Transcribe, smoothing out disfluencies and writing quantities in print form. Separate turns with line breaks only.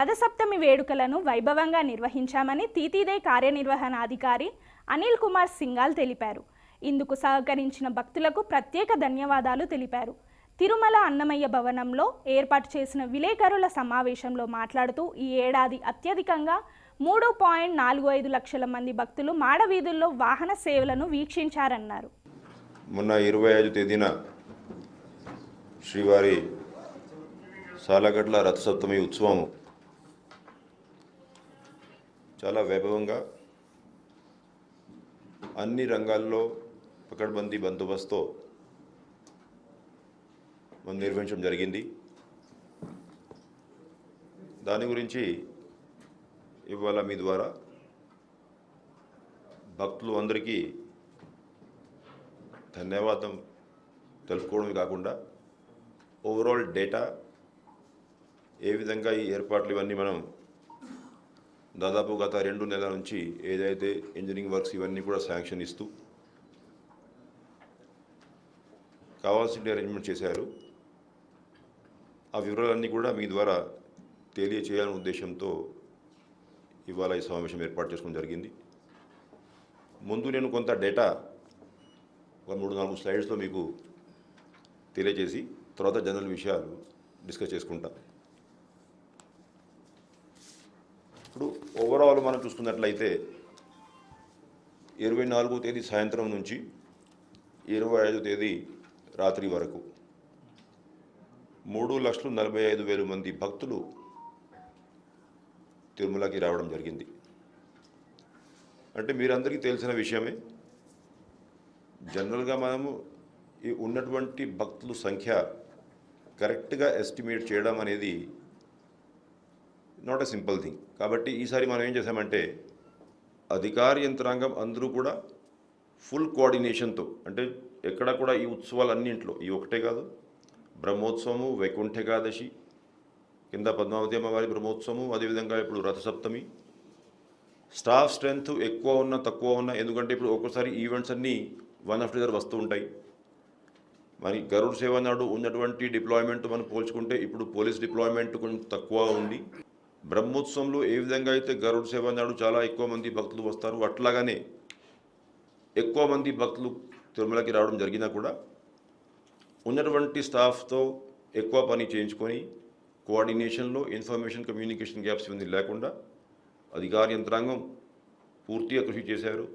రథసప్తమి వేడుకలను వైభవంగా నిర్వహించామని తీతీదే కార్యనిర్వహణాధికారి అనిల్ కుమార్ సింఘాల్ తెలిపారు. ఇందుకు సహకరించిన భక్తులకు ప్రత్యేక ధన్యవాదాలు తెలిపారు. తిరుమల అన్నమయ్య భవనంలో ఏర్పాటు చేసిన విలేకరుల సమావేశంలో మాట్లాడుతూ ఈ ఏడాది అత్యధికంగా 3.45 లక్షల మంది భక్తులు మాడవీధుల్లో వాహన సేవలను వీక్షించారన్నారు.
మొన్న 25 తేదీన శ్రీవారి సాలగట్ల రథసప్తమి ఉత్సవం చాలా వైభవంగా అన్ని రంగాల్లో పకడ్బందీ బందోబస్తుతో మనం నిర్వహించడం జరిగింది. దాని గురించి ఇవాళ మీ ద్వారా భక్తులు అందరికీ ధన్యవాదం తెలుపుకోవడమే కాకుండా ఓవరాల్ డేటా ఏ విధంగా ఈ ఏర్పాట్లు ఇవన్నీ మనం దాదాపు గత 2 నెలల నుంచి ఏదైతే ఇంజనీరింగ్ వర్క్స్ ఇవన్నీ కూడా శాంక్షన్ ఇస్తూ కావాల్సిన అరేంజ్మెంట్ చేశారు. ఆ వివరాలన్నీ కూడా మీ ద్వారా తెలియచేయాలనే ఉద్దేశంతో ఇవాళ ఈ సమావేశం ఏర్పాటు చేసుకోవడం జరిగింది. ముందు నేను కొంత డేటా ఒక 3-4 స్లైడ్స్లో మీకు తెలియజేసి తర్వాత జనరల్ విషయాలు డిస్కస్ చేసుకుంటా. ఇప్పుడు ఓవరాల్ మనం చూసుకున్నట్లయితే 24వ తేదీ సాయంత్రం నుంచి 25వ తేదీ రాత్రి వరకు 3,45,000 మంది భక్తులు తిరుమలకి రావడం జరిగింది. అంటే మీరందరికీ తెలిసిన విషయమే. జనరల్గా మనము ఈ ఉన్నటువంటి భక్తుల సంఖ్య కరెక్ట్గా ఎస్టిమేట్ చేయడం అనేది నాట్ ఎ సింపుల్ థింగ్. కాబట్టి ఈసారి మనం ఏం చేసామంటే అధికార యంత్రాంగం అందరూ కూడా ఫుల్ కోఆర్డినేషన్తో, అంటే ఎక్కడ కూడా ఈ ఉత్సవాలన్నింటిలో ఈ ఒకటే కాదు, బ్రహ్మోత్సవము, వైకుంఠ ఏకాదశి కింద పద్మావతి అమ్మవారి బ్రహ్మోత్సవము, అదేవిధంగా ఇప్పుడు రథసప్తమి, స్టాఫ్ స్ట్రెంగ్త్ ఎక్కువ ఉన్నా తక్కువ ఉన్నా, ఎందుకంటే ఇప్పుడు ఒక్కోసారి ఈవెంట్స్ అన్నీ వన్ ఆఫ్టర్ ది వస్తూ ఉంటాయి. మరి గరుడ సేవ నాడు ఉన్నటువంటి డిప్లాయ్మెంట్ మనం పోల్చుకుంటే ఇప్పుడు పోలీస్ డిప్లాయ్మెంట్ కొంచెం తక్కువ ఉంది. బ్రహ్మోత్సవంలో ఏ విధంగా అయితే గరుడ సేవ నాడు చాలా ఎక్కువ మంది భక్తులు వస్తారు, అట్లాగానే ఎక్కువ మంది భక్తులు తిరుమలకి రావడం జరిగినా కూడా ఉన్నటువంటి స్టాఫ్తో ఎక్కువ పని చేయించుకొని కోఆర్డినేషన్లో ఇన్ఫర్మేషన్ కమ్యూనికేషన్ గ్యాప్స్ ఇవన్నీ లేకుండా అధికార యంత్రాంగం పూర్తిగా కృషి చేశారు.